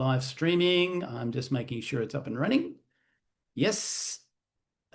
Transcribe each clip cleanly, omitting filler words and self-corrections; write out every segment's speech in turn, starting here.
Live streaming. I'm just making sure it's up and running. Yes.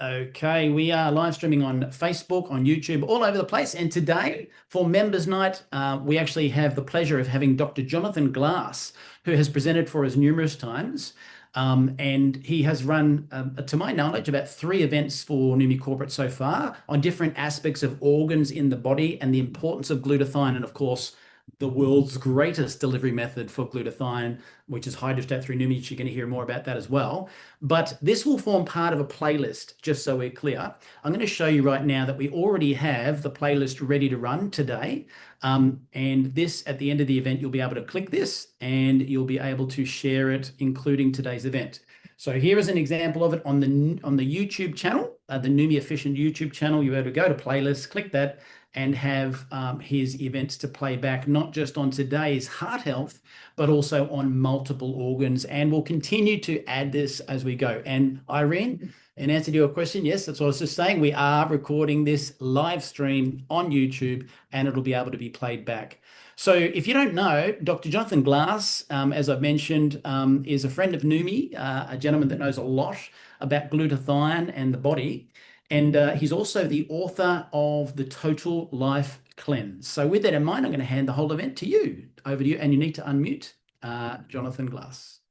Okay, we are live streaming on Facebook, on YouTube, all over the place. And today, for Members Night, we actually have the pleasure of having Dr. Johnathan Glass, who has presented for us numerous times. And he has run, to my knowledge, about 3 events for Numi Corporate so far on different aspects of organs in the body and the importance of glutathione. And of course, the world's greatest delivery method for glutathione, which is hydrostat through Numi. You're going to hear more about that as well. But this will form part of a playlist, just so we're clear. I'm going to show you right now that we already have the playlist ready to run today. And this, at the end of the event, you'll be able to click this and you'll be able to share it, including today's event. So here is an example of it on the YouTube channel, the Numi Efficient YouTube channel. You're able to go to playlists, click that, and have his events to play back, not just on today's heart health, but also on multiple organs. And we'll continue to add this as we go. And Irene, in answer to your question, yes, that's what I was just saying. We are recording this live stream on YouTube and it'll be able to be played back. So if you don't know, Dr. Johnathan Glass, as I've mentioned, is a friend of Numi, a gentleman that knows a lot about glutathione and the body. And he's also the author of the Total Life Cleanse. So with that in mind, I'm going to hand the whole event to you. Over to you. And you need to unmute Johnathan Glass.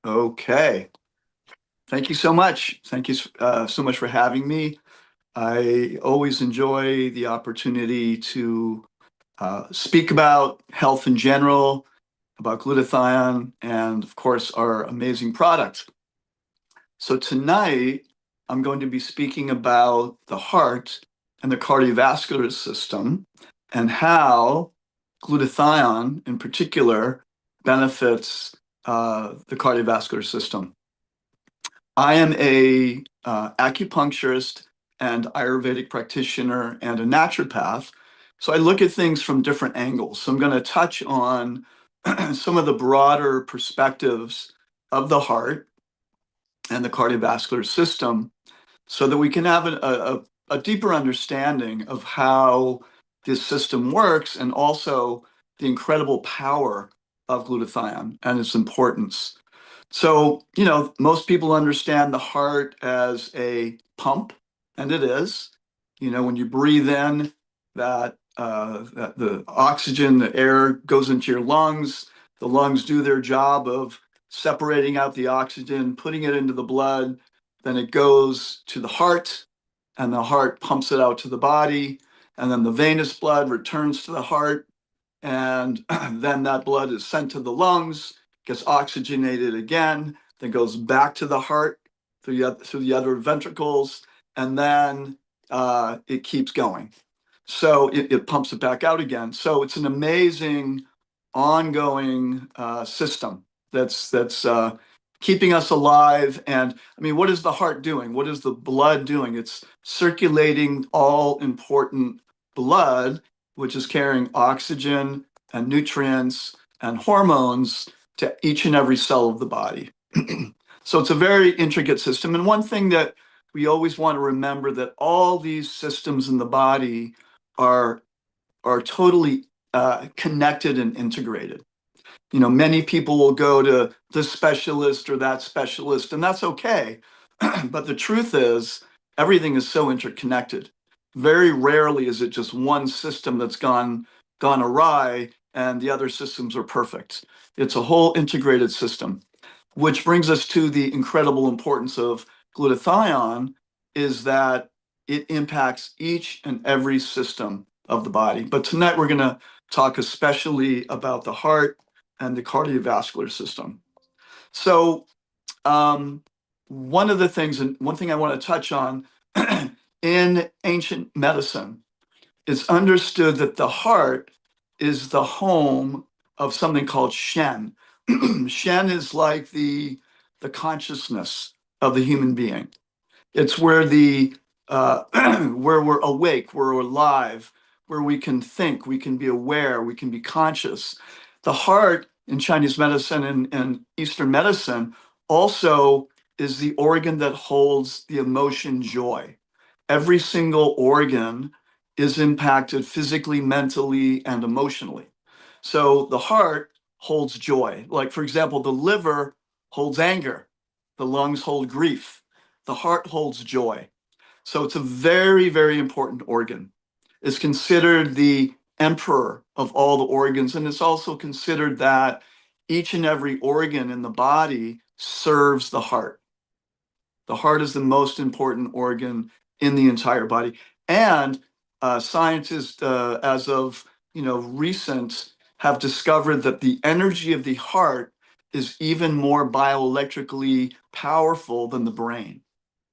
Okay. Thank you so much. Thank you so much for having me. I always enjoy the opportunity to speak about health in general, about glutathione, and of course, our amazing product. So tonight, I'm going to be speaking about the heart and the cardiovascular system and how glutathione in particular benefits the cardiovascular system. I am a acupuncturist and Ayurvedic practitioner and a naturopath. So I look at things from different angles. So I'm going to touch on some of the broader perspectives of the heart and the cardiovascular system so that we can have a deeper understanding of how this system works and also the incredible power of glutathione and its importance. So, you know, most people understand the heart as a pump, and it is. You know, when you breathe in, that the oxygen, the air goes into your lungs. The lungs do their job of separating out the oxygen, putting it into the blood. Then it goes to the heart, and the heart pumps it out to the body. And then the venous blood returns to the heart. And then that blood is sent to the lungs, gets oxygenated again, then goes back to the heart through the other ventricles, and then it keeps going. So it pumps it back out again. So it's an amazing ongoing system that's keeping us alive. And I mean, what is the heart doing? What is the blood doing? It's circulating all important blood, which is carrying oxygen and nutrients and hormones to each and every cell of the body. So it's a very intricate system. And one thing that we always want to remember that all these systems in the body are totally connected and integrated. You know, many people will go to this specialist or that specialist, and that's okay. But the truth is, everything is so interconnected. Very rarely is it just one system that's gone awry and the other systems are perfect. It's a whole integrated system, which brings us to the incredible importance of glutathione is that it impacts each and every system of the body. But tonight we're going to talk especially about the heart and the cardiovascular system. So one thing I want to touch on in ancient medicine, it's understood that the heart is the home of something called Shen. Shen is like the consciousness of the human being. It's where where we're awake, where we're alive, where we can think, we can be aware, we can be conscious. The heart in Chinese medicine and Eastern medicine also is the organ that holds the emotion joy. Every single organ is impacted physically, mentally, and emotionally. So the heart holds joy. Like, for example, the liver holds anger, the lungs hold grief, the heart holds joy. So it's a very, very important organ. It's considered the emperor of all the organs, and it's also considered that each and every organ in the body serves the heart. The heart is the most important organ in the entire body. And scientists, as of recent, have discovered that the energy of the heart is even more bioelectrically powerful than the brain.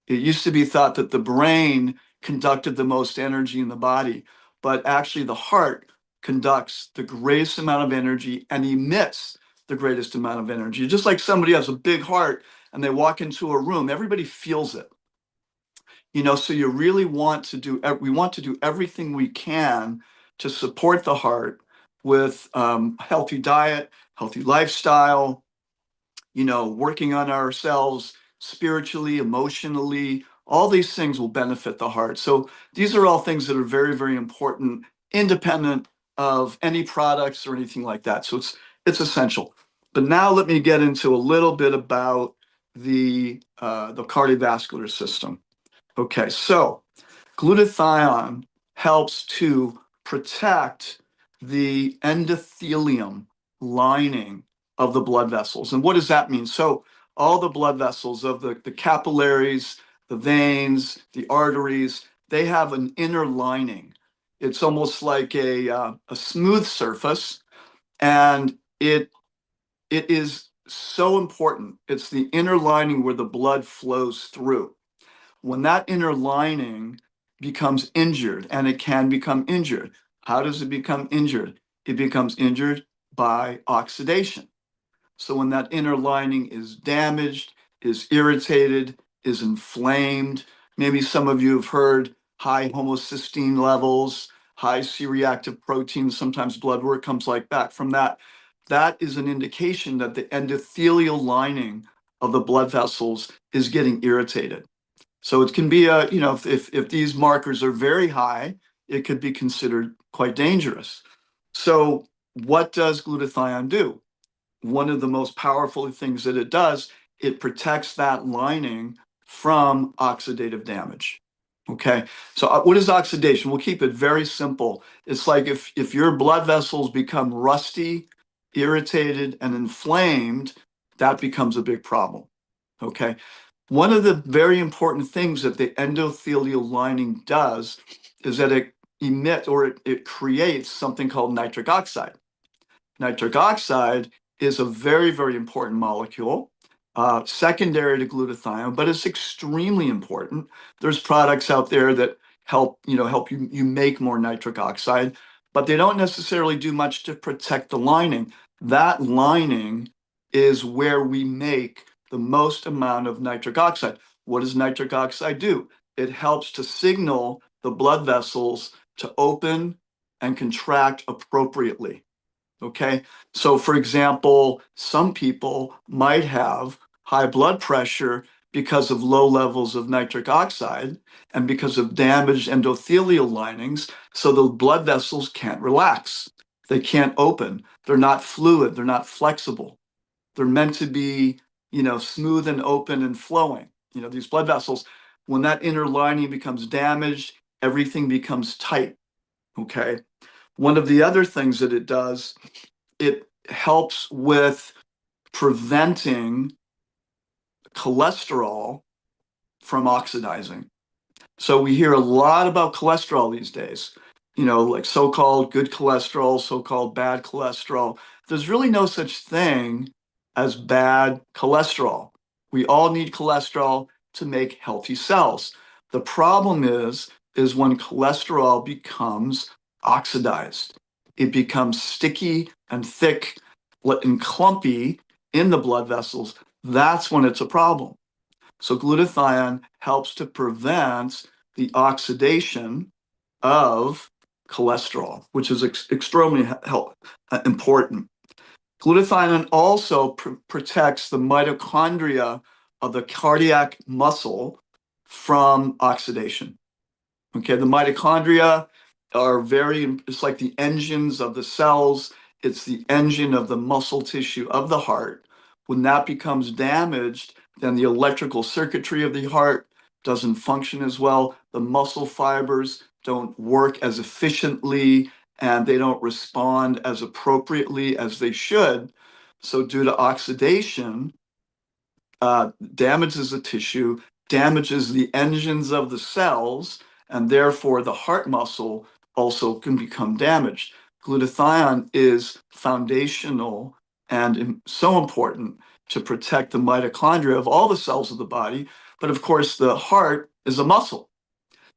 It used to be thought that the brain conducted the most energy in the body, but actually the heart conducts the greatest amount of energy and emits the greatest amount of energy. Just like somebody has a big heart and they walk into a room, everybody feels it. So you really want to do, we want to do everything we can to support the heart with healthy diet, healthy lifestyle, working on ourselves spiritually, emotionally. All these things will benefit the heart. So these are all things that are very, very important, independent of any products or anything like that. So it's essential. But now let me get into a little bit about the cardiovascular system. Okay, so glutathione helps to protect the endothelium lining of the blood vessels. And what does that mean? So all the blood vessels of the capillaries, the veins, the arteries, they have an inner lining. It's almost like a smooth surface, and it is so important. It's the inner lining where the blood flows through. When that inner lining becomes injured, and it can become injured, how does it become injured? It becomes injured by oxidation. So when that inner lining is damaged, is irritated, is inflamed, maybe some of you have heard high homocysteine levels, high C-reactive protein, sometimes blood work comes like that from that. That is an indication that the endothelial lining of the blood vessels is getting irritated. So it can be if these markers are very high, it could be considered quite dangerous. So what does glutathione do? One of the most powerful things that it does, it protects that lining from oxidative damage. Okay, so what is oxidation? We'll keep it very simple. It's like if your blood vessels become rusty, irritated, and inflamed, that becomes a big problem. Okay, one of the very important things that the endothelial lining does is that it creates something called nitric oxide. Nitric oxide is a very, very important molecule, secondary to glutathione, but it's extremely important. There's products out there that help you make more nitric oxide, but they don't necessarily do much to protect the lining. That lining is where we make the most amount of nitric oxide. What does nitric oxide do? It helps to signal the blood vessels to open and contract appropriately. Okay, so for example, some people might have high blood pressure because of low levels of nitric oxide and because of damaged endothelial linings, so the blood vessels can't relax. They can't open. They're not fluid. They're not flexible. They're meant to be, smooth and open and flowing. These blood vessels, when that inner lining becomes damaged, everything becomes tight. Okay. One of the other things that it does, it helps with preventing cholesterol from oxidizing. So we hear a lot about cholesterol these days, like so-called good cholesterol, so-called bad cholesterol. There's really no such thing as bad cholesterol. We all need cholesterol to make healthy cells. The problem is when cholesterol becomes oxidized. It becomes sticky and thick and clumpy in the blood vessels. That's when it's a problem. So glutathione helps to prevent the oxidation of cholesterol, which is extremely important. Glutathione also protects the mitochondria of the cardiac muscle from oxidation. Okay, the mitochondria are it's like the engines of the cells. It's the engine of the muscle tissue of the heart. When that becomes damaged, then the electrical circuitry of the heart doesn't function as well. The muscle fibers don't work as efficiently, and they don't respond as appropriately as they should. So due to oxidation, damages the tissue, damages the engines of the cells, and therefore the heart muscle also can become damaged. Glutathione is foundational and so important to protect the mitochondria of all the cells of the body. But of course, the heart is a muscle.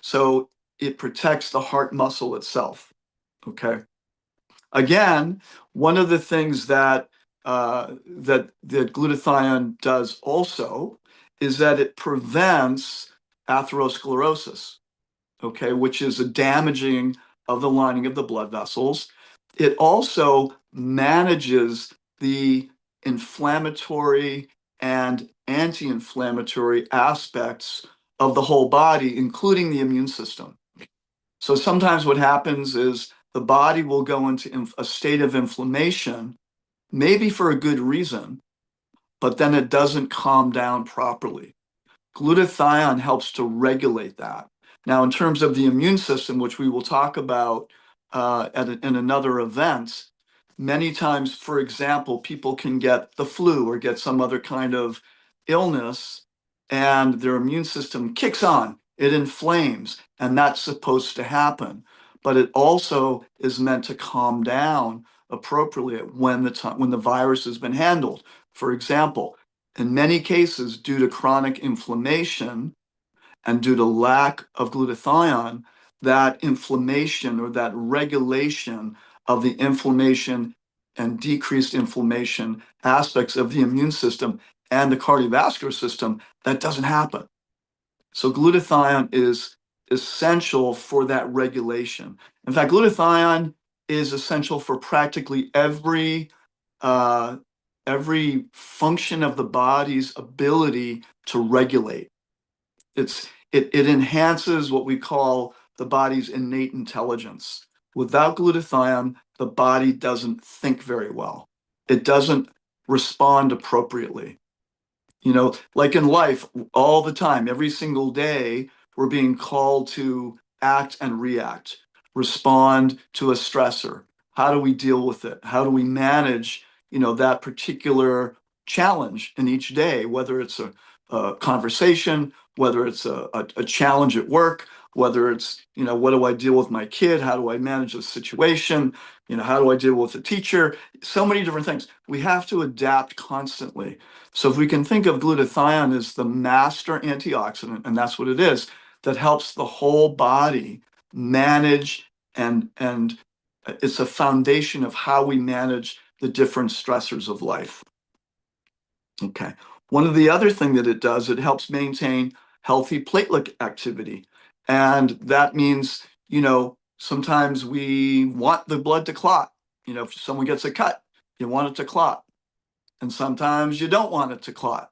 So it protects the heart muscle itself. Okay. Again, one of the things that glutathione does also is that it prevents atherosclerosis, okay, which is a damaging of the lining of the blood vessels. It also manages the inflammatory and anti-inflammatory aspects of the whole body, including the immune system. So sometimes what happens is the body will go into a state of inflammation, maybe for a good reason, but then it doesn't calm down properly. Glutathione helps to regulate that. Now, in terms of the immune system, which we will talk about in another event, many times, for example, people can get the flu or get some other kind of illness, and their immune system kicks on, it inflames, and that's supposed to happen. But it also is meant to calm down appropriately when the virus has been handled. For example, in many cases, due to chronic inflammation and due to lack of glutathione, that inflammation or that regulation of the inflammation and decreased inflammation aspects of the immune system and the cardiovascular system, that doesn't happen. So glutathione is essential for that regulation. In fact, glutathione is essential for practically every function of the body's ability to regulate. It enhances what we call the body's innate intelligence. Without glutathione, the body doesn't think very well. It doesn't respond appropriately. You know, like in life, all the time, every single day, we're being called to act and react, respond to a stressor. How do we deal with it? How do we manage, that particular challenge in each day, whether it's a conversation, whether it's a challenge at work, whether it's, what do I deal with my kid? How do I manage the situation? How do I deal with the teacher? So many different things. We have to adapt constantly. So if we can think of glutathione as the master antioxidant, and that's what it is, that helps the whole body manage and it's a foundation of how we manage the different stressors of life. Okay. One of the other thing that it does, it helps maintain healthy platelet activity. And that means, sometimes we want the blood to clot. If someone gets a cut, you want it to clot. And sometimes you don't want it to clot.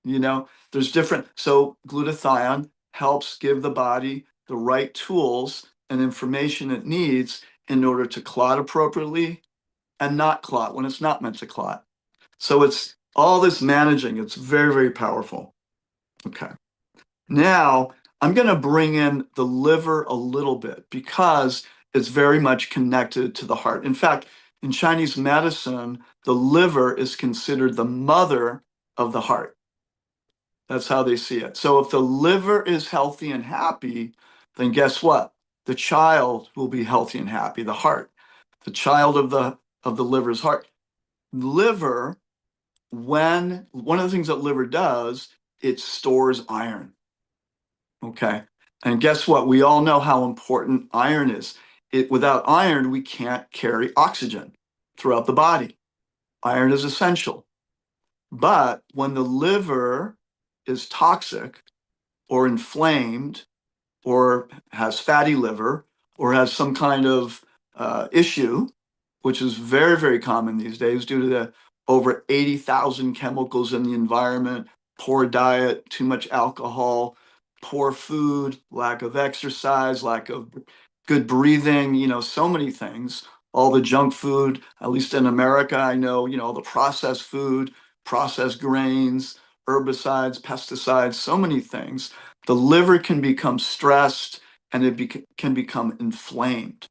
There's different. So glutathione helps give the body the right tools and information it needs in order to clot appropriately and not clot when it's not meant to clot. So it's all this managing. It's very, very powerful. Okay. Now I'm going to bring in the liver a little bit because it's very much connected to the heart. In fact, in Chinese medicine, the liver is considered the mother of the heart. That's how they see it. So if the liver is healthy and happy, then guess what? The child will be healthy and happy, the heart. The child of the liver's heart. Liver, one of the things that liver does, it stores iron. Okay. And guess what? We all know how important iron is. Without iron, we can't carry oxygen throughout the body. Iron is essential. But when the liver is toxic or inflamed or has fatty liver or has some kind of issue, which is very, very common these days due to the over 80,000 chemicals in the environment, poor diet, too much alcohol, poor food, lack of exercise, lack of good breathing, so many things. all the junk food, at least in America, I know, all the processed food, processed grains, herbicides, pesticides, so many things. The liver can become stressed and it can become inflamed.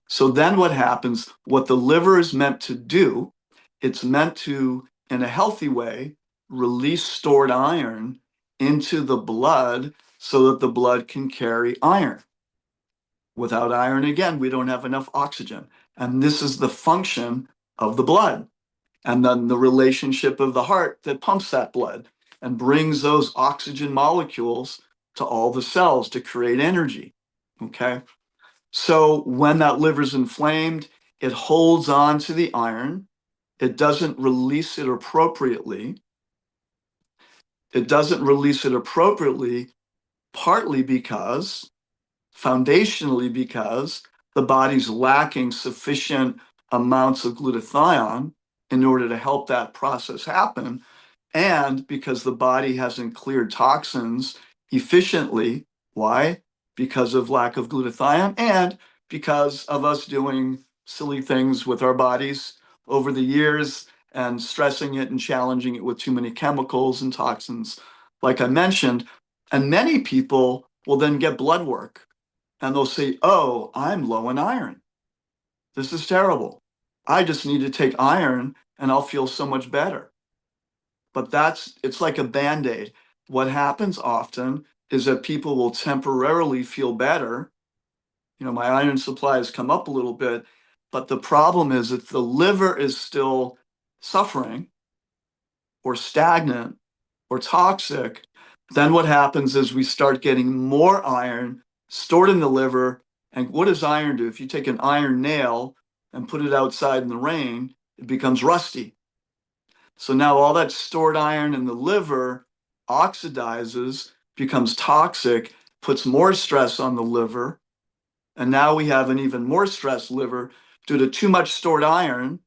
So then what happens, what the liver is meant to do, it's meant to, in a healthy way, release stored iron into the blood so that the blood can carry iron. Without iron, again, we don't have enough oxygen. And this is the function of the blood. And then the relationship of the heart that pumps that blood and brings those oxygen molecules to all the cells to create energy. Okay. So when that liver's inflamed, it holds on to the iron. It doesn't release it appropriately. It doesn't release it appropriately, partly because, foundationally because, the body's lacking sufficient amounts of glutathione in order to help that process happen, and because the body hasn't cleared toxins efficiently. Why? Because of lack of glutathione and because of us doing silly things with our bodies over the years and stressing it and challenging it with too many chemicals and toxins, like I mentioned. And many people will then get blood work and they'll say, oh, I'm low in iron. This is terrible. I just need to take iron and I'll feel so much better. But it's like a Band-Aid. What happens often is that people will temporarily feel better. My iron supply has come up a little bit, but the problem is if the liver is still suffering or stagnant or toxic, then what happens is we start getting more iron stored in the liver. And what does iron do? If you take an iron nail and put it outside in the rain, it becomes rusty. So now all that stored iron in the liver oxidizes, becomes toxic, puts more stress on the liver. And now we have an even more stressed liver due to too much stored iron,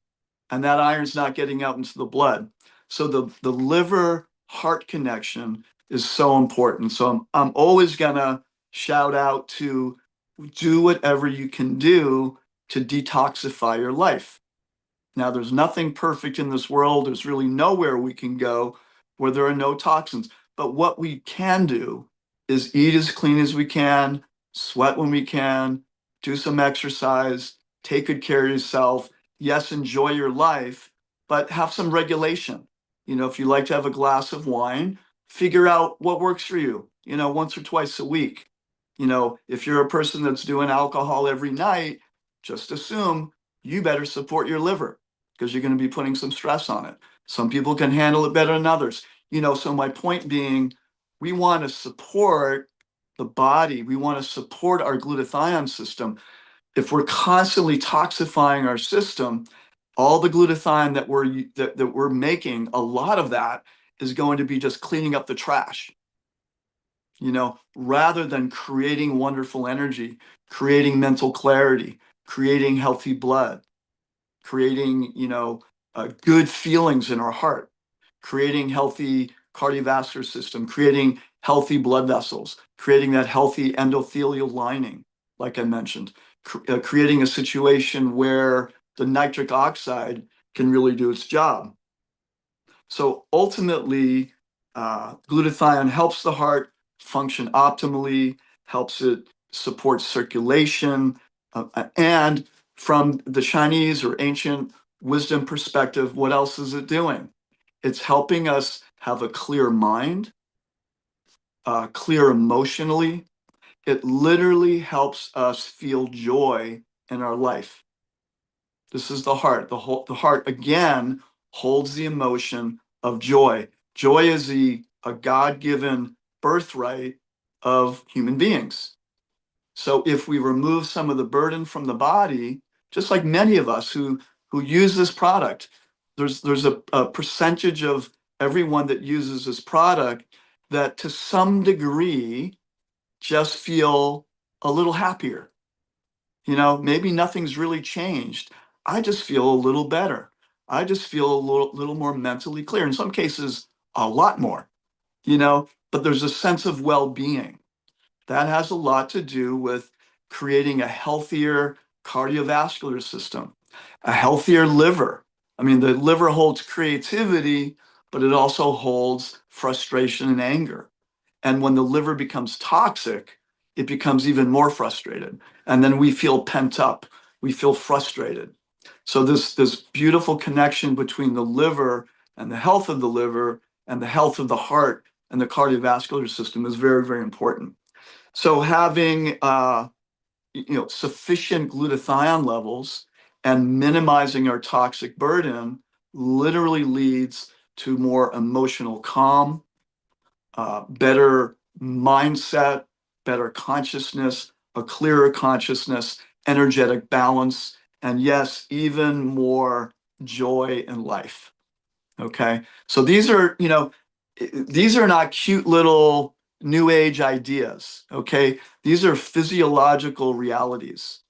and that iron's not getting out into the blood. So the liver heart connection is so important. So I'm always gonna shout out to do whatever you can do to detoxify your life. Now, there's nothing perfect in this world. There's really nowhere we can go where there are no toxins. But what we can do is eat as clean as we can, sweat when we can, do some exercise, take good care of yourself. Yes, enjoy your life, but have some regulation. If you like to have a glass of wine, figure out what works for you, once or twice a week. If you're a person that's doing alcohol every night, just assume you better support your liver because you're going to be putting some stress on it. Some people can handle it better than others. So my point being, we want to support the body. We want to support our glutathione system. If we're constantly toxifying our system, all the glutathione that we're making, a lot of that is going to be just cleaning up the trash. Rather than creating wonderful energy, creating mental clarity, creating healthy blood, creating, good feelings in our heart, creating healthy cardiovascular system, creating healthy blood vessels, creating that healthy endothelial lining, like I mentioned, creating a situation where the nitric oxide can really do its job. So ultimately, glutathione helps the heart function optimally, helps it support circulation, and from the Chinese or ancient wisdom perspective, what else is it doing? It's helping us have a clear mind, clear emotionally. It literally helps us feel joy in our life. This is the heart. The heart, again, holds the emotion of joy. Joy is a God-given birthright of human beings. So if we remove some of the burden from the body, just like many of us who use this product, there's a percentage of everyone that uses this product that to some degree just feel a little happier. Maybe nothing's really changed. I just feel a little better. I just feel a little more mentally clear. In some cases, a lot more, but there's a sense of well-being. That has a lot to do with creating a healthier cardiovascular system, a healthier liver. I mean, the liver holds creativity, but it also holds frustration and anger. And when the liver becomes toxic, it becomes even more frustrated. And then we feel pent up, we feel frustrated. So this beautiful connection between the liver and the health of the liver and the health of the heart and the cardiovascular system is very, very important. So having sufficient glutathione levels and minimizing our toxic burden literally leads to more emotional calm, better mindset, better consciousness, a clearer consciousness, energetic balance, and yes, even more joy in life. Okay. So these are not cute little new age ideas. Okay. These are physiological realities.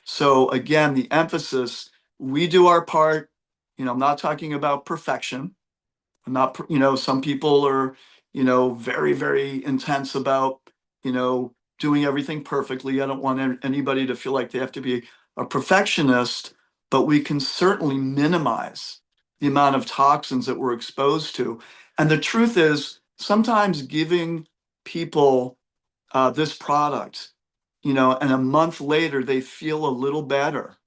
So again, the emphasis, we do our part. I'm not talking about perfection. I'm not, some people are, very, very intense about, doing everything perfectly. I don't want anybody to feel like they have to be a perfectionist, but we can certainly minimize the amount of toxins that we're exposed to. And the truth is, sometimes giving people this product, and a month later, they feel a little better.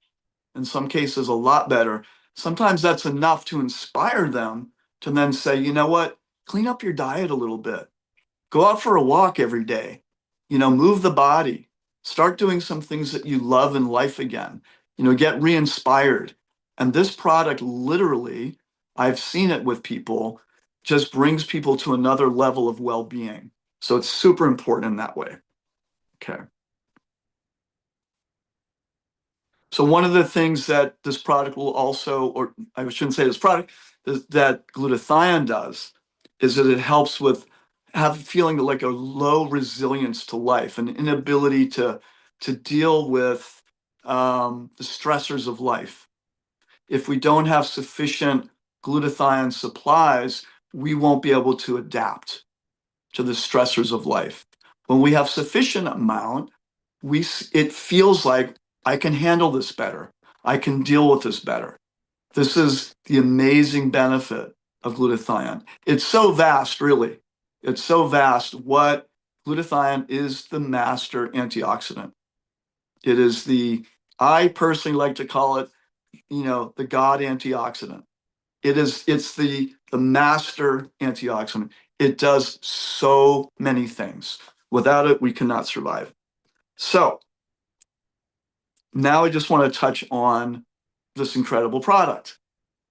In some cases, a lot better. Sometimes that's enough to inspire them to then say, you know what, clean up your diet a little bit. Go out for a walk every day. Move the body. Start doing some things that you love in life again. Get re-inspired. And this product literally, I've seen it with people, just brings people to another level of well-being. So it's super important in that way. Okay. So one of the things that this product will also, or I shouldn't say this product, that glutathione does, is that it helps with feeling like a low resilience to life, an inability to deal with the stressors of life. If we don't have sufficient glutathione supplies, we won't be able to adapt to the stressors of life. When we have sufficient amount, it feels like I can handle this better. I can deal with this better. This is the amazing benefit of glutathione. It's so vast, really. It's so vast. What glutathione is the master antioxidant. It is I personally like to call it, the God antioxidant. It's the master antioxidant. It does so many things. Without it, we cannot survive. So now I just want to touch on this incredible product.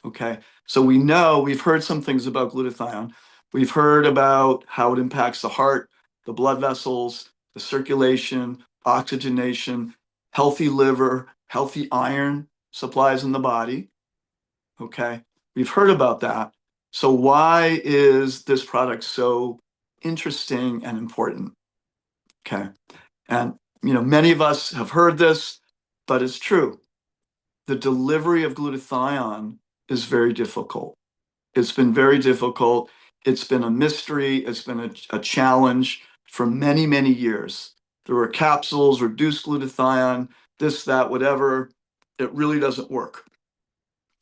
Okay. So we've heard some things about glutathione. We've heard about how it impacts the heart, the blood vessels, the circulation, oxygenation, healthy liver, healthy iron supplies in the body. Okay. We've heard about that. So why is this product so interesting and important? Okay. And, many of us have heard this, but it's true. The delivery of glutathione is very difficult. It's been very difficult. It's been a mystery. It's been a challenge for many, many years. There were capsules, reduced glutathione, this, that, whatever. It really doesn't work.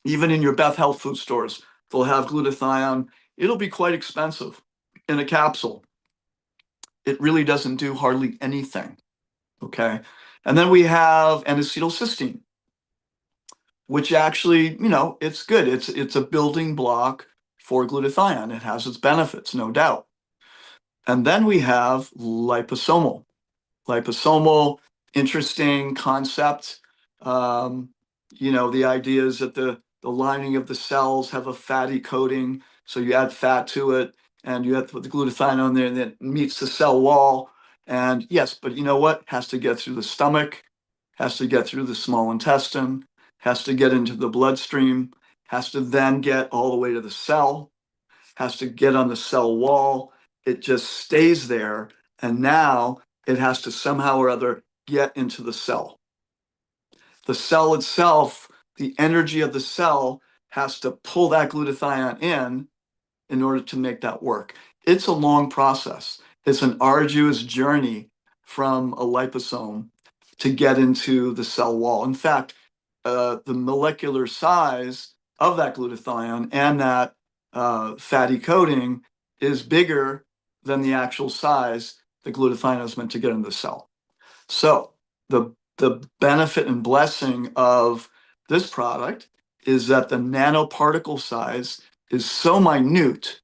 Even in your Beth Health food stores, they'll have glutathione. It'll be quite expensive in a capsule. It really doesn't do hardly anything. Okay. And then we have N-acetylcysteine, which actually, it's good. It's a building block for glutathione. It has its benefits, no doubt. And then we have liposomal. Liposomal, interesting concept. The idea is that the lining of the cells have a fatty coating. So you add fat to it and you have to put the glutathione on there and it meets the cell wall. And yes, but you know what? Has to get through the stomach, has to get through the small intestine, has to get into the bloodstream, has to then get all the way to the cell, has to get on the cell wall. It just stays there. And now it has to somehow or other get into the cell. The cell itself, the energy of the cell has to pull that glutathione in order to make that work. It's a long process. It's an arduous journey from a liposome to get into the cell wall. In fact, the molecular size of that glutathione and that fatty coating is bigger than the actual size the glutathione is meant to get into the cell. So the benefit and blessing of this product is that the nanoparticle size is so minute,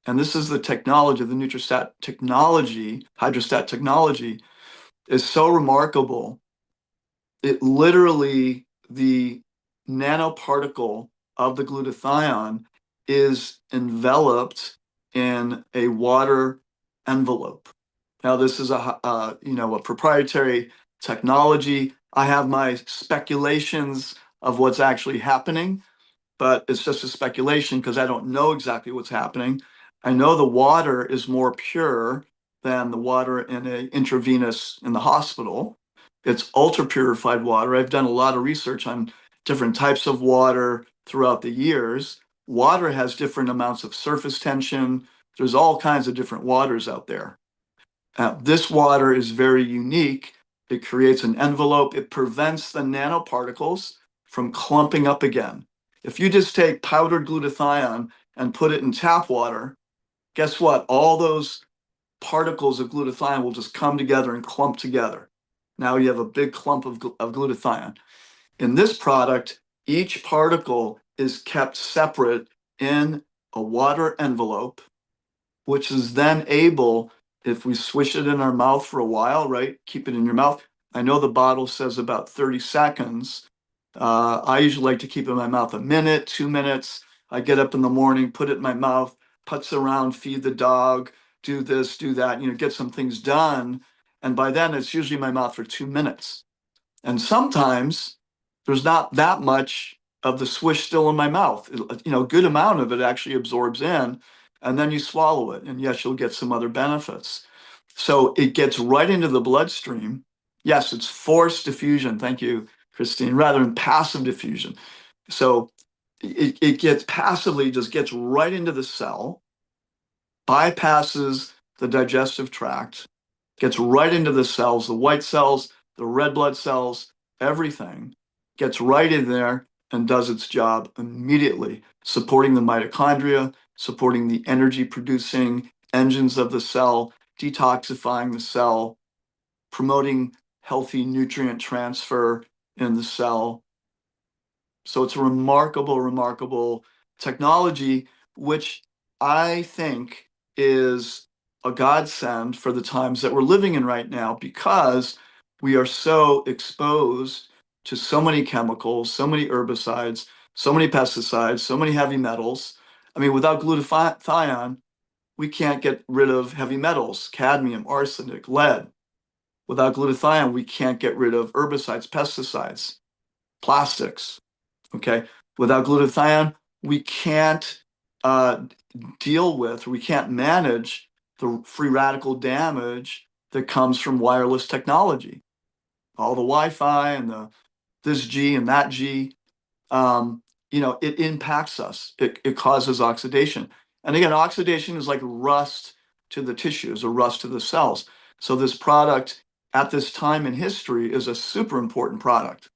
and this is the technology, the Nutristat technology, hydrostat technology, is so remarkable. It literally, the nanoparticle of the glutathione is enveloped in a water envelope. Now, this is a proprietary technology. I have my speculations of what's actually happening, but it's just a speculation because I don't know exactly what's happening. I know the water is more pure than the water in a intravenous in the hospital. It's ultra purified water. I've done a lot of research on different types of water throughout the years. Water has different amounts of surface tension. There's all kinds of different waters out there. This water is very unique. It creates an envelope. It prevents the nanoparticles from clumping up again. If you just take powdered glutathione and put it in tap water, guess what? All those particles of glutathione will just come together and clump together. Now you have a big clump of glutathione. In this product, each particle is kept separate in a water envelope, which is then able, if we swish it in our mouth for a while, right? Keep it in your mouth. I know the bottle says about 30 seconds. I usually like to keep it in my mouth a minute, 2 minutes. I get up in the morning, put it in my mouth, putz around, feed the dog, do this, do that, get some things done. And by then it's usually in my mouth for 2 minutes. And sometimes there's not that much of the swish still in my mouth. A good amount of it actually absorbs in, and then you swallow it. And yes, you'll get some other benefits. So it gets right into the bloodstream. Yes, it's forced diffusion. Thank you, Christine, rather than passive diffusion. So it gets passively, just gets right into the cell, bypasses the digestive tract, gets right into the cells, the white cells, the red blood cells, everything gets right in there and does its job immediately, supporting the mitochondria, supporting the energy producing engines of the cell, detoxifying the cell, promoting healthy nutrient transfer in the cell. So it's a remarkable, remarkable technology, which I think is a godsend for the times that we're living in right now, because we are so exposed to so many chemicals, so many herbicides, so many pesticides, so many heavy metals. I mean, without glutathione, we can't get rid of heavy metals, cadmium, arsenic, lead. Without glutathione, we can't get rid of herbicides, pesticides, plastics. Okay, without glutathione, we can't we can't manage the free radical damage that comes from wireless technology. All the Wi-Fi and this G and that G, it impacts us. It causes oxidation. And again, oxidation is like rust to the tissues or rust to the cells. So this product at this time in history is a super important product.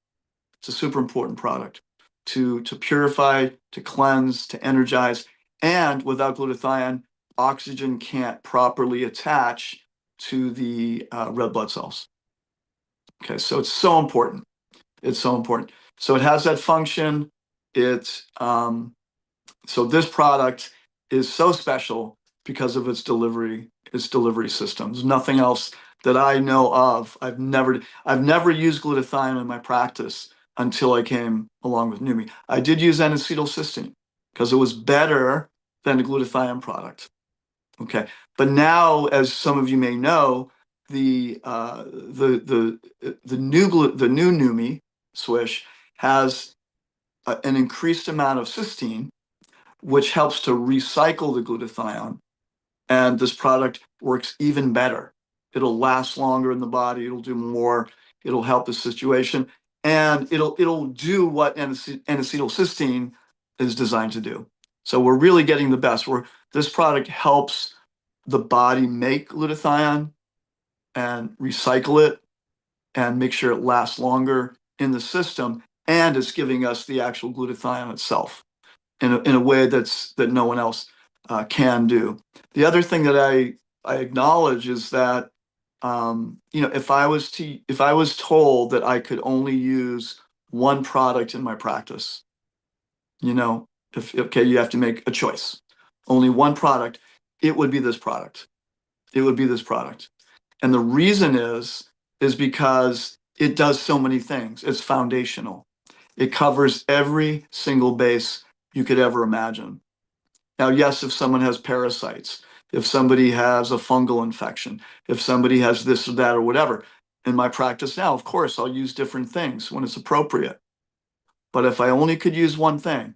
It's a super important product to purify, to cleanse, to energize. And without glutathione, oxygen can't properly attach to the red blood cells. Okay, so it's so important. It's so important. So it has that function. So this product is so special because of its delivery systems. Nothing else that I know of. I've never used glutathione in my practice until I came along with Numi. I did use N-acetylcysteine because it was better than the glutathione product. Okay, but now, as some of you may know, the new Numi Swish has an increased amount of cysteine, which helps to recycle the glutathione. And this product works even better. It'll last longer in the body. It'll do more. It'll help the situation. And it'll do what N-acetylcysteine is designed to do. So we're really getting the best. This product helps the body make glutathione and recycle it and make sure it lasts longer in the system, and it's giving us the actual glutathione itself in a way that no one else can do. The other thing that I acknowledge is that if I was told that I could only use one product in my practice, if okay, you have to make a choice, only one product, it would be this product. It would be this product. And the reason is because it does so many things. It's foundational. It covers every single base you could ever imagine. Now, yes, if someone has parasites, if somebody has a fungal infection, if somebody has this or that or whatever, in my practice now, of course, I'll use different things when it's appropriate. But if I only could use one thing,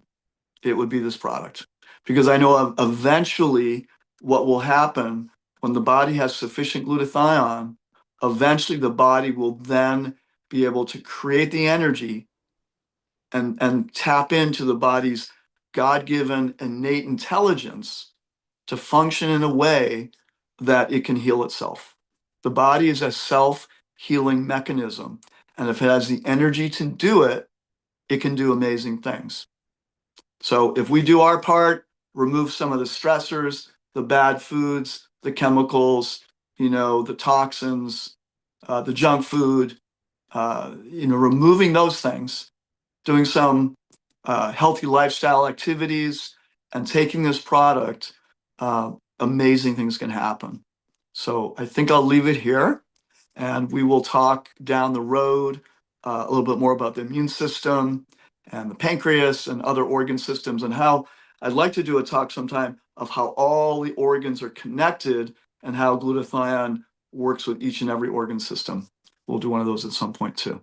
it would be this product. Because I know eventually what will happen when the body has sufficient glutathione, eventually the body will then be able to create the energy and tap into the body's God-given innate intelligence to function in a way that it can heal itself. The body is a self-healing mechanism, and if it has the energy to do it, it can do amazing things. So if we do our part, remove some of the stressors, the bad foods, the chemicals, the toxins, the junk food, removing those things, doing some healthy lifestyle activities, and taking this product, amazing things can happen. So I think I'll leave it here, and we will talk down the road a little bit more about the immune system and the pancreas and other organ systems, and how I'd like to do a talk sometime of how all the organs are connected and how glutathione works with each and every organ system. We'll do one of those at some point too.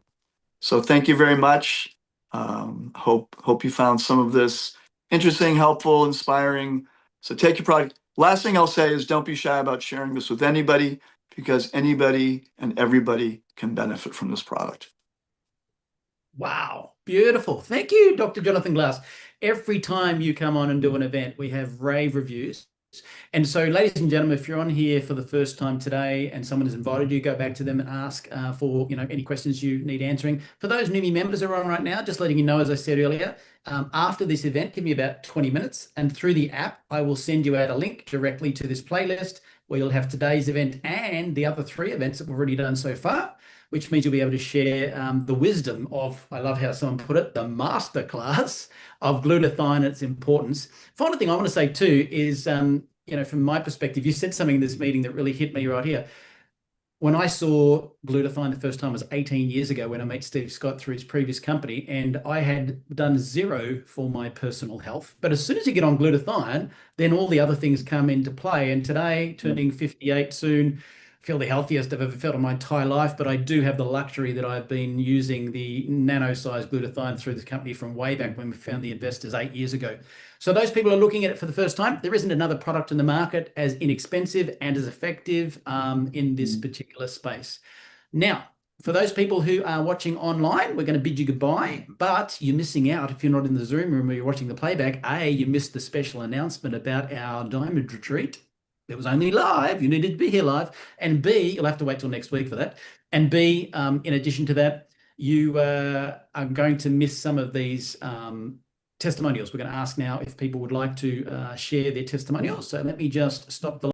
So thank you very much. Hope you found some of this interesting, helpful, inspiring. So take your product. Last thing I'll say is don't be shy about sharing this with anybody, because anybody and everybody can benefit from this product. Wow, beautiful. Thank you, Dr. Johnathan Glass. Every time you come on and do an event, we have rave reviews. And so, ladies and gentlemen, if you're on here for the first time today and someone has invited you, go back to them and ask for any questions you need answering. For those newbie members who are on right now, just letting you know, as I said earlier, after this event, give me about 20 minutes, and through the app, I will send you out a link directly to this playlist where you'll have today's event and the other 3 events that we've already done so far, which means you'll be able to share the wisdom of, I love how someone put it, the masterclass of glutathione and its importance. Final thing I want to say too is, from my perspective, you said something in this meeting that really hit me right here. When I saw glutathione the first time was 18 years ago when I met Steve Scott through his previous company, and I had done 0 for my personal health. But as soon as you get on glutathione, then all the other things come into play. And today, turning 58 soon, feel the healthiest I've ever felt in my entire life, but I do have the luxury that I've been using the nano-sized glutathione through this company from way back when we found the investors 8 years ago. So those people are looking at it for the first time. There isn't another product in the market as inexpensive and as effective in this particular space. Now, for those people who are watching online, we're going to bid you goodbye, but you're missing out if you're not in the Zoom room or you're watching the playback. A, you missed the special announcement about our Diamond Retreat. It was only live. You needed to be here live. And B, you'll have to wait till next week for that. And B, in addition to that, you are going to miss some of these testimonials. We're going to ask now if people would like to share their testimonials. So let me just stop the